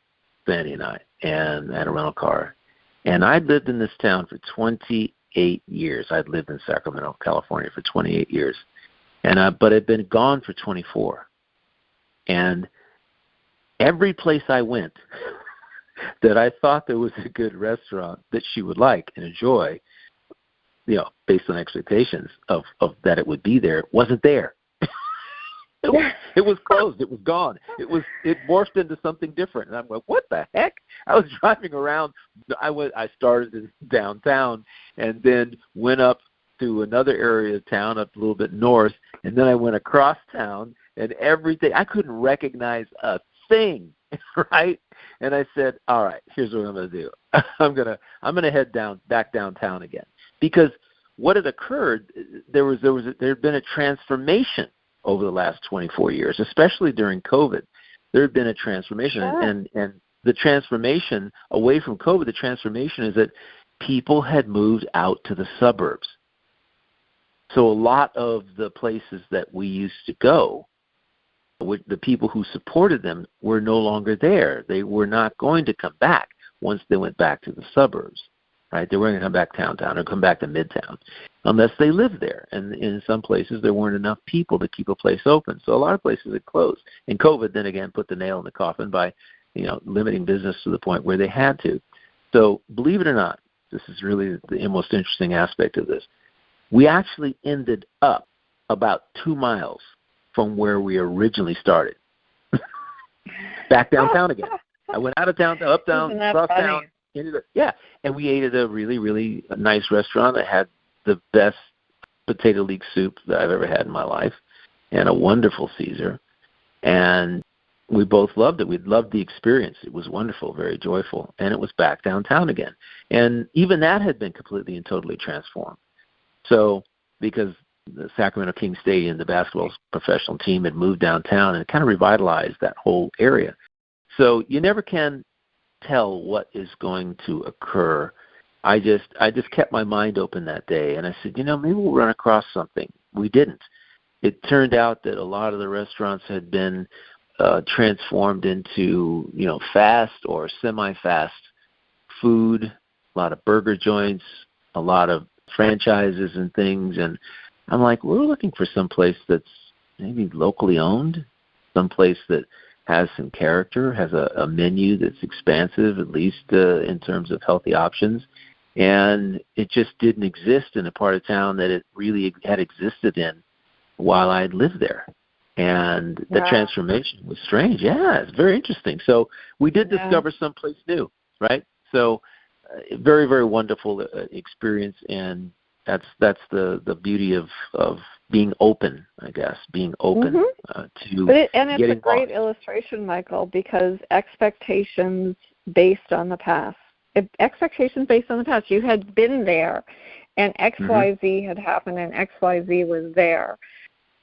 Speaker 2: Fanny and I, and had a rental car. And I'd lived in this town for 28 years. I'd lived in Sacramento, California for 28 years. But I'd been gone for 24. And every place I went that I thought there was a good restaurant that she would like and enjoy, based on expectations of that it would be there, wasn't there. It was closed. It was gone. It morphed into something different. And I'm like, what the heck? I was driving around. I started in downtown and then went up to another area of town, up a little bit north, and then I went across town, and everything, I couldn't recognize a thing, right? And I said, all right, here's what I'm going to do. I'm going to head back downtown again, because what had occurred, there had been a transformation over the last 24 years, especially during COVID. There had been a transformation, and the transformation away from COVID, the transformation is that people had moved out to the suburbs. So a lot of the places that we used to go, the people who supported them were no longer there. They were not going to come back once they went back to the suburbs, right? They weren't going to come back downtown or come back to Midtown unless they lived there. And in some places, there weren't enough people to keep a place open. So a lot of places had closed. And COVID then again put the nail in the coffin by, limiting business to the point where they had to. So believe it or not, this is really the most interesting aspect of this. We actually ended up about 2 miles from where we originally started. Back downtown again. I went out of town, up down, across town. And we ate at a really, really nice restaurant that had the best potato leek soup that I've ever had in my life, and a wonderful Caesar. And we both loved it. We loved the experience. It was wonderful, very joyful. And it was back downtown again. And even that had been completely and totally transformed. So because the Sacramento Kings Stadium, the basketball professional team, had moved downtown, and it kind of revitalized that whole area. So you never can tell what is going to occur I just kept my mind open that day, and I said, maybe we'll run across something. We didn't. It turned out that a lot of the restaurants had been transformed into, fast or semi-fast food, a lot of burger joints, a lot of franchises and things. And I'm like, we're looking for some place that's maybe locally owned, some place that has some character, has a menu that's expansive, at least in terms of healthy options. And it just didn't exist in a part of town that it really had existed in while I'd lived there. And the transformation was strange. Yeah, it's very interesting. So we did discover someplace new, right? So very, very wonderful experience, and that's the beauty of being open, I guess, being open to
Speaker 1: and it's a great illustration, Michael, because expectations based on the past. Expectations based on the past. You had been there, and XYZ had happened, and XYZ was there.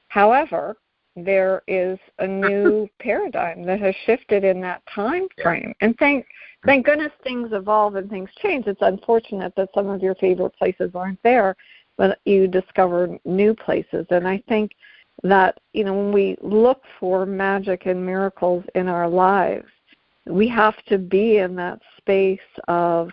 Speaker 1: However, there is a new paradigm that has shifted in that time frame. And thank goodness things evolve and things change. It's unfortunate that some of your favorite places aren't there, but you discover new places. And I think that, when we look for magic and miracles in our lives, we have to be in that space of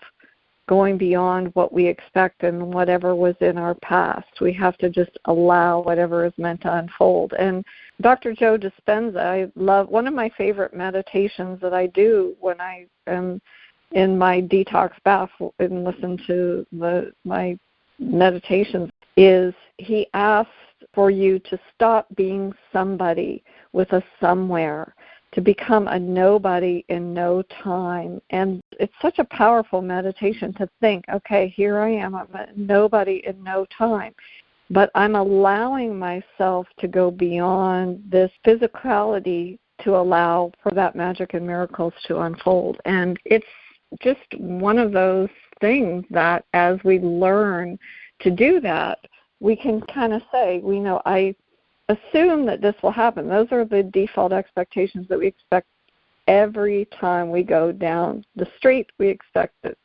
Speaker 1: going beyond what we expect and whatever was in our past. We have to just allow whatever is meant to unfold. And Dr. Joe Dispenza, I love, one of my favorite meditations that I do when I am in my detox bath and listen to my meditations is he asks for you to stop being somebody with a somewhere, to become a nobody in no time. And it's such a powerful meditation to think, okay, here I am, I'm a nobody in no time. But I'm allowing myself to go beyond this physicality to allow for that magic and miracles to unfold. And it's just one of those things that as we learn to do that, we can kind of say, I assume that this will happen. Those are the default expectations that we expect every time we go down the street. We expect that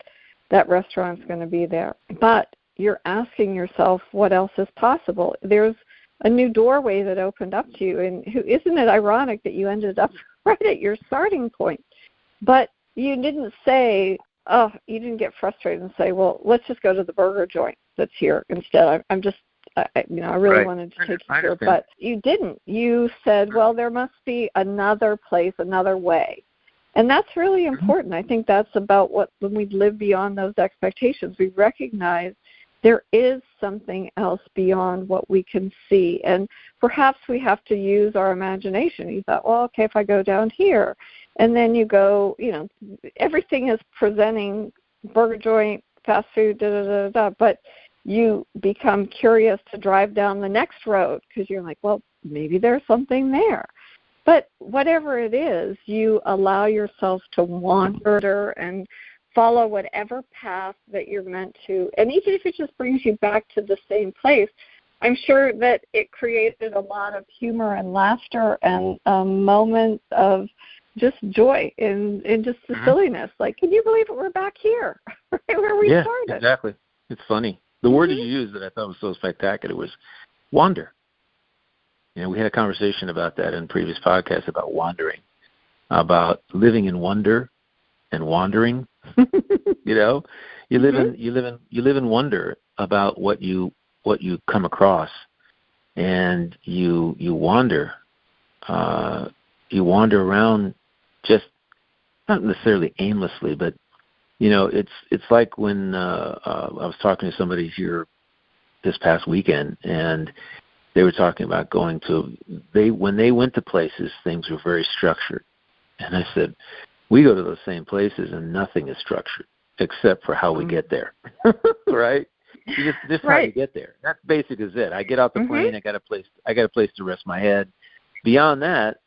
Speaker 1: that restaurant's going to be there. But you're asking yourself what else is possible. There's a new doorway that opened up to you. And isn't it ironic that you ended up right at your starting point? But you didn't say, you didn't get frustrated and say, well, let's just go to the burger joint that's here instead. I really wanted to take you here, but you didn't. You said, well, there must be another place, another way. And that's really important. I think that's about when we live beyond those expectations, we recognize there is something else beyond what we can see. And perhaps we have to use our imagination. You thought, well, okay, if I go down here, and then you go, everything is presenting burger joint, fast food, but you become curious to drive down the next road because you're like, well, maybe there's something there. But whatever it is, you allow yourself to wander and follow whatever path that you're meant to. And even if it just brings you back to the same place, I'm sure that it created a lot of humor and laughter and a moment of just joy in just the silliness. Like, can you believe it? We're back here, right where we started.
Speaker 2: Yeah, exactly. It's funny. The word you used that I thought was so spectacular was wander. We had a conversation about that in previous podcasts about wandering, about living in wonder and wandering. You live in wonder about what you come across, and you wander. You wander around, just not necessarily aimlessly, but it's like when I was talking to somebody here this past weekend, and they were talking about when they went to places, things were very structured. And I said, we go to those same places and nothing is structured except for how we get there, right? Just how you get there. That's basic as it. I get out the plane, I got a place to rest my head. Beyond that,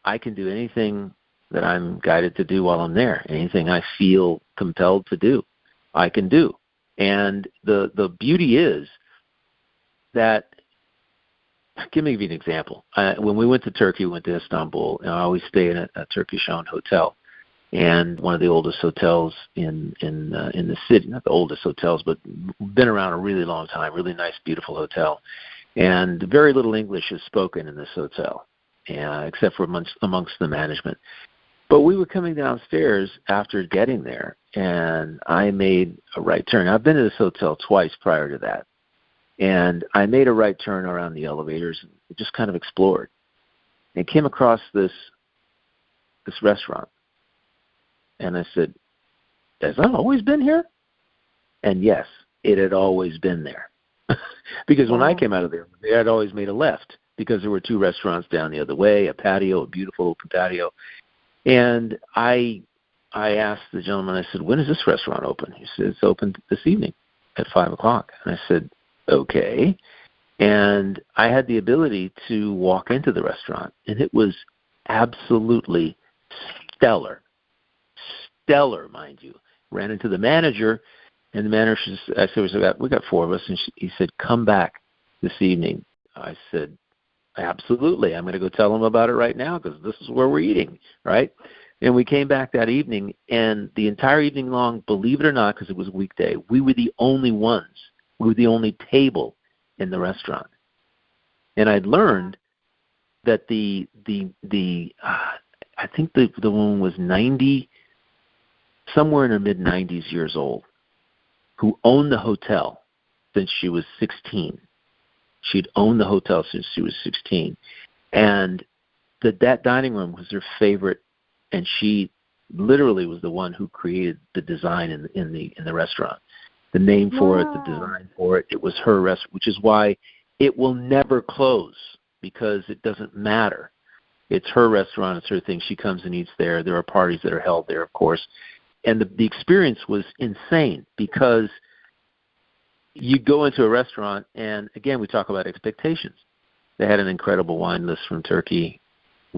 Speaker 2: I can do anything that I'm guided to do while I'm there. Anything I feel compelled to do, I can do. And the beauty is that, give me an example. When we went to Turkey, we went to Istanbul, and I always stay in a Turkish-owned hotel. and one of the oldest hotels in the city. Not the oldest hotels, but been around a really long time. Really nice, beautiful hotel. And very little English is spoken in this hotel, except for amongst the management. But we were coming downstairs after getting there, and I made a right turn. I've been to this hotel twice prior to that, and I made a right turn around the elevators and just kind of explored, and came across this restaurant. And I said, has that always been here? And yes, it had always been there. Because when I came out of there, they had always made a left because there were two restaurants down the other way, a patio, a beautiful open patio. And I asked the gentleman, I said, when is this restaurant open? He said, it's open this evening at 5 o'clock. And I said, okay. And I had the ability to walk into the restaurant, and it was absolutely stellar. Stellar, mind you. Ran into the manager, and the manager said, I said, we got four of us, and he said, come back this evening. I said, absolutely. I'm going to go tell them about it right now because this is where we're eating, right? And we came back that evening, and the entire evening long, believe it or not, because it was a weekday, we were the only ones. We were the only table in the restaurant. And I'd learned that I think the woman was 90, somewhere in her mid-90s years old, who owned the hotel since she was 16. She'd owned the hotel since she was 16. And that dining room was her favorite, and she literally was the one who created the design in the restaurant. The name for it, the design for it, it was her restaurant, which is why it will never close because it doesn't matter. It's her restaurant. It's her thing. She comes and eats there. There are parties that are held there, of course. And the experience was insane because you go into a restaurant, and, again, we talk about expectations. They had an incredible wine list from Turkey.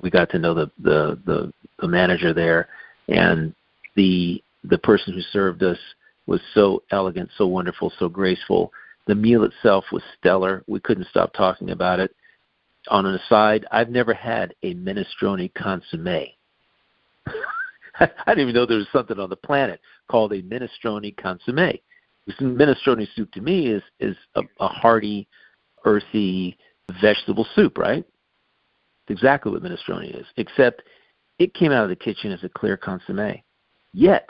Speaker 2: We got to know the manager there, and the person who served us was so elegant, so wonderful, so graceful. The meal itself was stellar. We couldn't stop talking about it. On an aside, I've never had a minestrone consommé. I didn't even know there was something on the planet called a minestrone consommé. Minestrone soup to me is a hearty, earthy vegetable soup, right? It's exactly what minestrone is, except it came out of the kitchen as a clear consommé. Yet,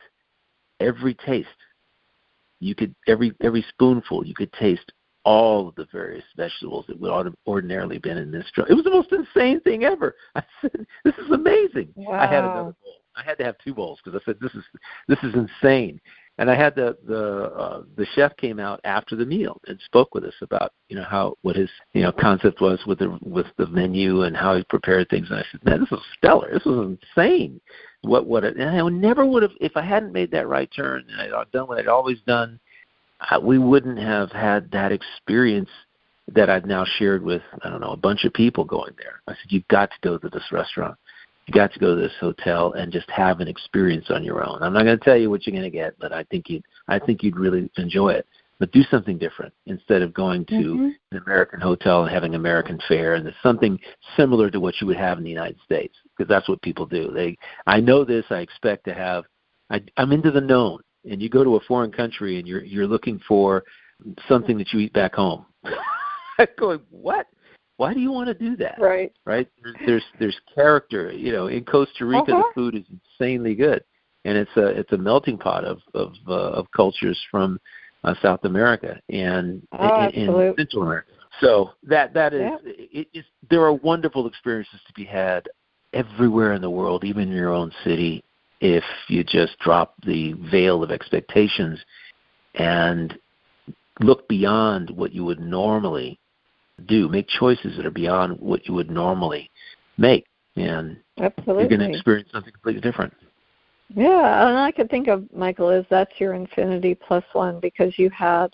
Speaker 2: every taste, every spoonful, you could taste all of the various vegetables that would ordinarily been in this minestrone. It was the most insane thing ever. I said, "This is amazing." Wow. I had another bowl. I had to have two bowls because I said, "This is insane." And I had the chef came out after the meal and spoke with us about what his concept was with the menu and how he prepared things. And I said, "Man, this was stellar. This was insane." And I never would have, if I hadn't made that right turn and I'd done what I'd always done, we wouldn't have had that experience that I've now shared with a bunch of people going there. I said, "You've got to go to this restaurant. You got to go to this hotel and just have an experience on your own. I'm not going to tell you what you're going to get, but I think you'd really enjoy it. But do something different instead of going to an American hotel and having American fare, and it's something similar to what you would have in the United States, because that's what people do. I know this. I expect to have. I'm into the known, and you go to a foreign country and you're looking for something that you eat back home. I'm going, what? Why do you want to do that?
Speaker 1: Right.
Speaker 2: There's character. In Costa Rica, the food is insanely good, and it's a melting pot of cultures from South America and in Central America. So that is there are wonderful experiences to be had everywhere in the world, even in your own city, if you just drop the veil of expectations and look beyond what you would normally do, make choices that are beyond what you would normally make, and
Speaker 1: absolutely,
Speaker 2: you're going to experience something completely different.
Speaker 1: Yeah, and I could think of, Michael, that's your infinity plus one, because you had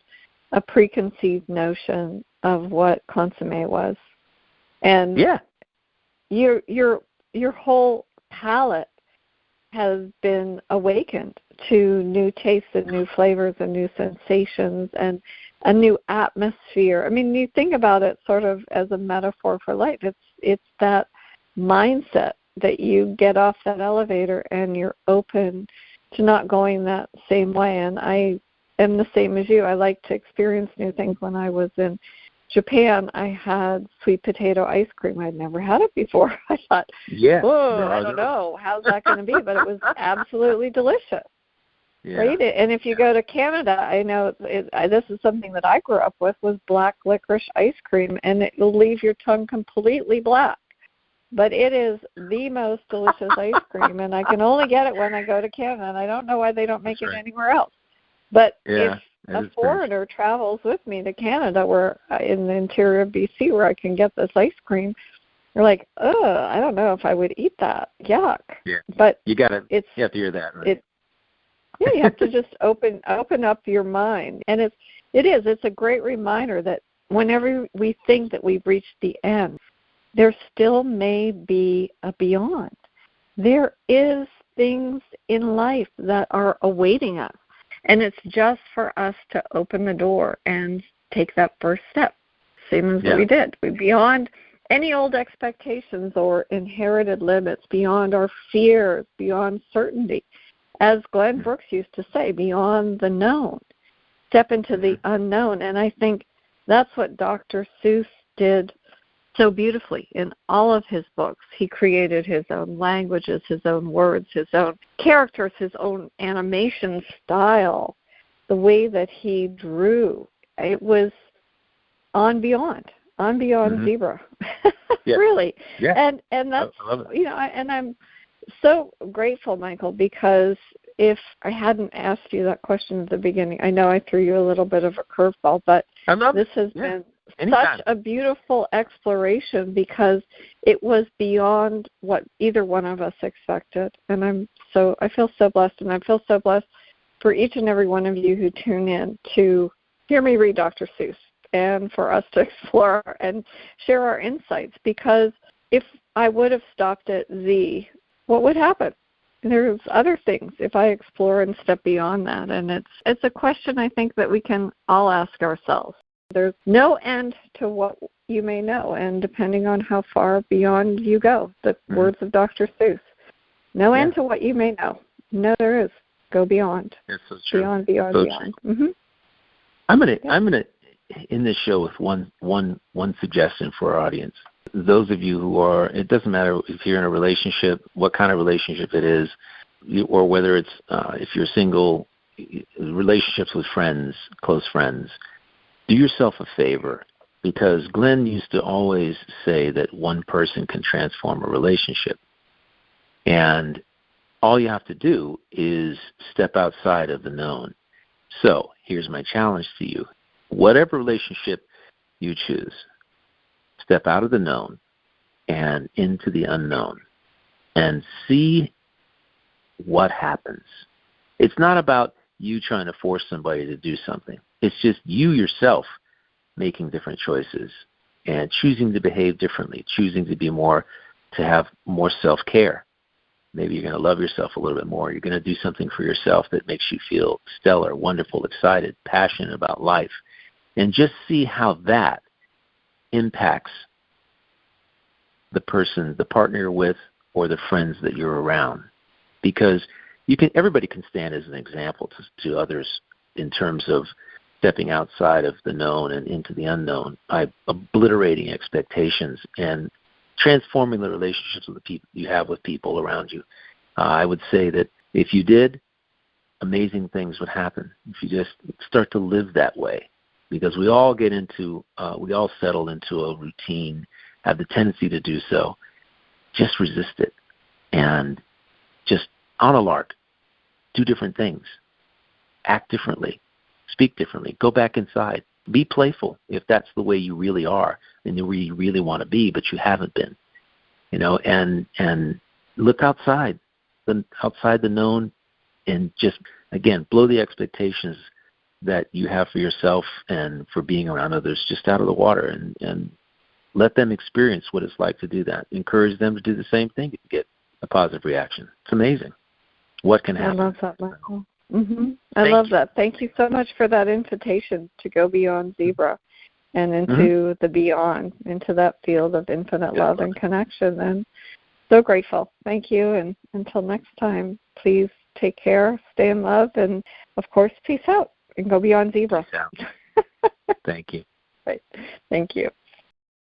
Speaker 1: a preconceived notion of what consommé was, and your whole palate has been awakened to new tastes and new flavors and new sensations and a new atmosphere. I mean, you think about it sort of as a metaphor for life. It's that mindset that you get off that elevator and you're open to not going that same way. And I am the same as you. I like to experience new things. When I was in Japan, I had sweet potato ice cream. I'd never had it before. I thought, whoa, I don't know. How's that going to be? But it was absolutely delicious. Yeah. Right? And if you go to Canada, I know this is something that I grew up with, was black licorice ice cream, and it will leave your tongue completely black. But it is the most delicious ice cream, and I can only get it when I go to Canada, and I don't know why they don't make it anywhere else. But if a foreigner travels with me to Canada, where in the interior of BC, where I can get this ice cream, they're like, I don't know if I would eat that. Yuck. Yeah. But
Speaker 2: you have to hear that, right?
Speaker 1: You have to just open up your mind. And it's a great reminder that whenever we think that we've reached the end, there still may be a beyond. There is things in life that are awaiting us. And it's just for us to open the door and take that first step, same as we did. We're beyond any old expectations or inherited limits, beyond our fears, beyond certainty. As Glenn Brooks used to say, beyond the known. Step into the unknown. And I think that's what Dr. Seuss did so beautifully in all of his books. He created his own languages, his own words, his own characters, his own animation style, the way that he drew. It was on beyond Zebra. Really. Yeah. And that's, I love it. And I'm so grateful, Michael, because if I hadn't asked you that question at the beginning, I know I threw you a little bit of a curveball, but this has been such a beautiful exploration, because it was beyond what either one of us expected. And I feel so blessed, and I feel so blessed for each and every one of you who tune in to hear me read Dr. Seuss, and for us to explore and share our insights, because if I would have stopped at Z, what would happen? There's other things if I explore and step beyond that. And it's a question I think that we can all ask ourselves. There's no end to what you may know, and depending on how far beyond you go, the words of Dr. Seuss, no end to what you may know. No, there is. Go beyond.
Speaker 2: It's so true.
Speaker 1: Beyond.
Speaker 2: So
Speaker 1: Mm-hmm.
Speaker 2: I'm gonna end this show with one suggestion for our audience. Those of you who are, it doesn't matter if you're in a relationship, what kind of relationship it is, or whether it's if you're single, relationships with friends, close friends. Do yourself a favor, because Glenn used to always say that one person can transform a relationship. And all you have to do is step outside of the known. So here's my challenge to you. Whatever relationship you choose, step out of the known and into the unknown and see what happens. It's not about you trying to force somebody to do something. It's just you yourself making different choices and choosing to behave differently, choosing to have more self-care. Maybe you're going to love yourself a little bit more. You're going to do something for yourself that makes you feel stellar, wonderful, excited, passionate about life. And just see how that impacts the person, the partner you're with, or the friends that you're around. Because everybody can stand as an example to others in terms of stepping outside of the known and into the unknown by obliterating expectations and transforming the relationships with the people you have with people around you. I would say that if you did, amazing things would happen. If you just start to live that way, because we all settle into a routine, have the tendency to do so. Just resist it and just on a lark, do different things, act differently, speak differently, go back inside, be playful if that's the way you really are and the way you really want to be, but you haven't been, and look outside the known, and just, again, blow the expectations that you have for yourself and for being around others just out of the water, and let them experience what it's like to do that. Encourage them to do the same thing and get a positive reaction. It's amazing what can happen.
Speaker 1: I love that, Michael. I love that. Thank you so much for that invitation to go beyond Zebra and into the beyond, into that field of infinite love and connection. And So grateful. Thank you. And until next time, please take care, stay in love, and, of course, peace out and go beyond zebra.
Speaker 2: Peace out. Thank you.
Speaker 1: Right. Thank you.